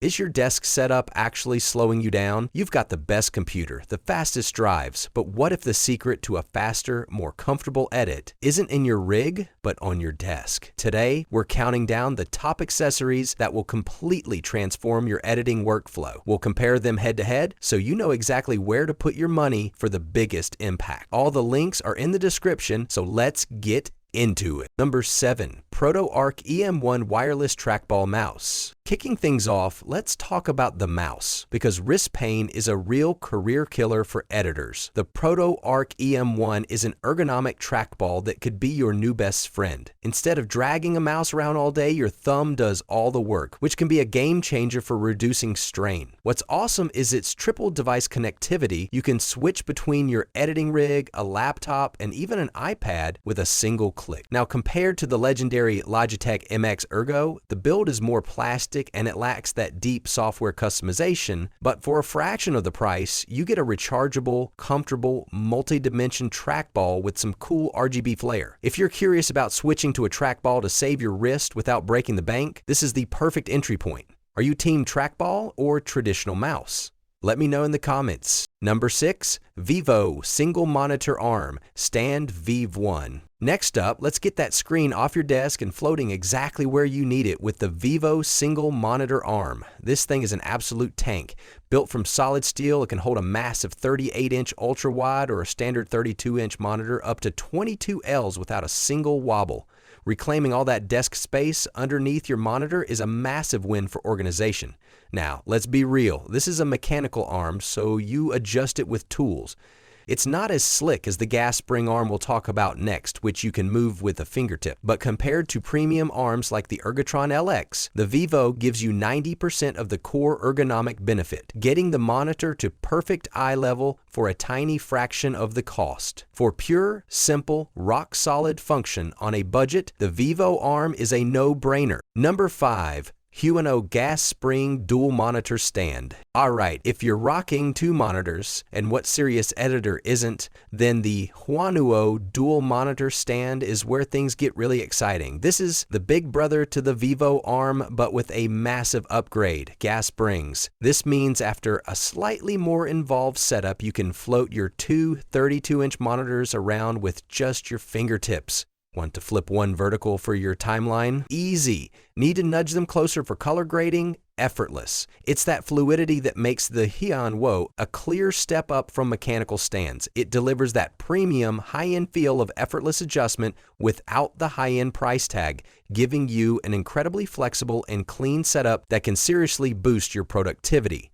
Is your desk setup actually slowing you down? You've got the best computer, the fastest drives, but what if the secret to a faster, more comfortable edit isn't in your rig, but on your desk? Today, we're counting down the top accessories that will completely transform your editing workflow. We'll compare them head to head so you know exactly where to put your money for the biggest impact. All the links are in the description, so let's get into it. Number 7, ProtoArc EM1 Wireless Trackball Mouse. Kicking things off, let's talk about the mouse, because wrist pain is a real career killer for editors. The ProtoArc EM1 is an ergonomic trackball that could be your new best friend. Instead of dragging a mouse around all day, your thumb does all the work, which can be a game changer for reducing strain. What's awesome is its triple device connectivity. You can switch between your editing rig, a laptop, and even an iPad with a single click. Now, compared to the legendary Logitech MX Ergo, the build is more plastic and it lacks that deep software customization, but for a fraction of the price, you get a rechargeable, comfortable, multi-dimension trackball with some cool RGB flair. If you're curious about switching to a trackball to save your wrist without breaking the bank, this is the perfect entry point. Are you team trackball or traditional mouse? Let me know in the comments. Number 6, Vivo Single Monitor Arm Stand Vive 1. Next up, let's get that screen off your desk and floating exactly where you need it with the Vivo Single Monitor Arm. This thing is an absolute tank. Built from solid steel, it can hold a massive 38-inch ultra-wide or a standard 32-inch monitor up to 22 Ls without a single wobble. Reclaiming all that desk space underneath your monitor is a massive win for organization. Now, let's be real, this is a mechanical arm, so you adjust it with tools. It's not as slick as the gas spring arm we'll talk about next, which you can move with a fingertip. But compared to premium arms like the Ergotron LX, the Vivo gives you 90% of the core ergonomic benefit, getting the monitor to perfect eye level for a tiny fraction of the cost. For pure, simple, rock-solid function on a budget, the Vivo arm is a no-brainer. Number 5. Huano Gas Spring Dual Monitor Stand. Alright, if you're rocking 2 monitors, and what serious editor isn't, then the Huano Dual Monitor Stand is where things get really exciting. This is the big brother to the Vivo arm, but with a massive upgrade, gas springs. This means after a slightly more involved setup, you can float your 2 32-inch monitors around with just your fingertips. Want to flip one vertical for your timeline? Easy. Need to nudge them closer for color grading? Effortless. It's that fluidity that makes the Huano a clear step up from mechanical stands. It delivers that premium, high-end feel of effortless adjustment without the high-end price tag, giving you an incredibly flexible and clean setup that can seriously boost your productivity.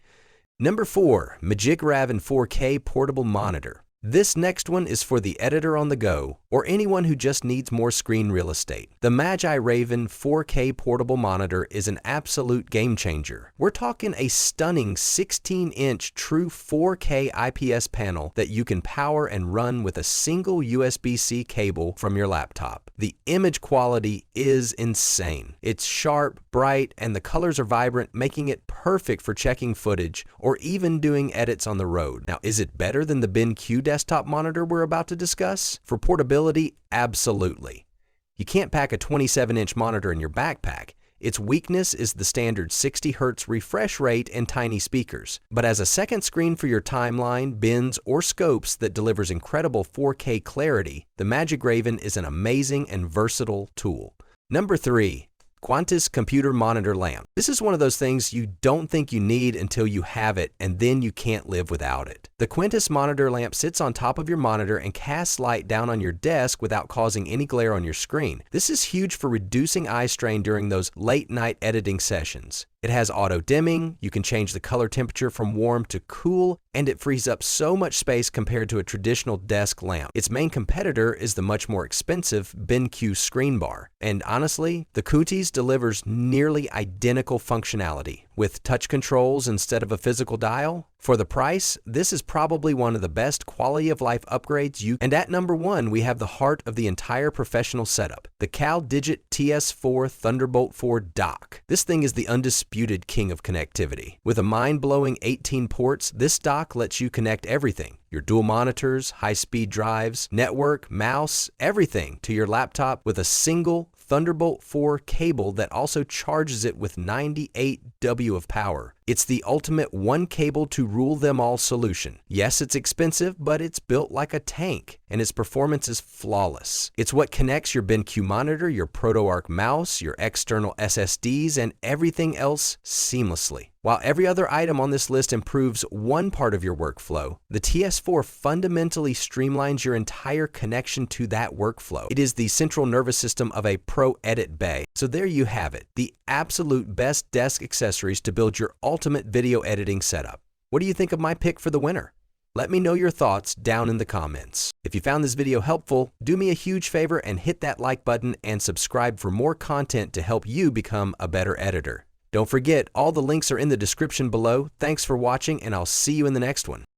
Number 4, Magic Raven 4K Portable Monitor. This next one is for the editor on the go, or anyone who just needs more screen real estate. The Magi Raven 4K portable monitor is an absolute game changer. We're talking a stunning 16-inch true 4K IPS panel that you can power and run with a single USB-C cable from your laptop. The image quality is insane. It's sharp, bright, and the colors are vibrant, making it perfect for checking footage or even doing edits on the road. Now, is it better than the BenQ desktop monitor we're about to discuss? For portability, absolutely. You can't pack a 27-inch monitor in your backpack. Its weakness is the standard 60 Hz refresh rate and tiny speakers. But as a second screen for your timeline, bins, or scopes that delivers incredible 4K clarity, the Magic Raven is an amazing and versatile tool. Number 3. Quantus Computer Monitor Lamp. This is one of those things you don't think you need until you have it, and then you can't live without it. The Quantus monitor lamp sits on top of your monitor and casts light down on your desk without causing any glare on your screen. This is huge for reducing eye strain during those late-night editing sessions. It has auto dimming, you can change the color temperature from warm to cool, and it frees up so much space compared to a traditional desk lamp. Its main competitor is the much more expensive BenQ screen bar. And honestly, the Quantus delivers nearly identical functionality with touch controls instead of a physical dial. For the price, this is probably one of the best quality of life upgrades And at number 1, we have the heart of the entire professional setup, the CalDigit TS4 Thunderbolt 4 dock. This thing is the undisputed king of connectivity. With a mind-blowing 18 ports, this dock lets you connect everything. Your dual monitors, high-speed drives, network, mouse, everything to your laptop with a single Thunderbolt 4 cable that also charges it with 98 W of power. It's the ultimate one cable to rule them all solution. Yes, it's expensive, but it's built like a tank, and its performance is flawless. It's what connects your BenQ monitor, your ProtoArc mouse, your external SSDs, and everything else seamlessly. While every other item on this list improves one part of your workflow, the TS4 fundamentally streamlines your entire connection to that workflow. It is the central nervous system of a pro edit bay. So there you have it, the absolute best desk accessories to build your ultimate video editing setup. What do you think of my pick for the winner? Let me know your thoughts down in the comments. If you found this video helpful, do me a huge favor and hit that like button and subscribe for more content to help you become a better editor. Don't forget, all the links are in the description below. Thanks for watching, and I'll see you in the next one.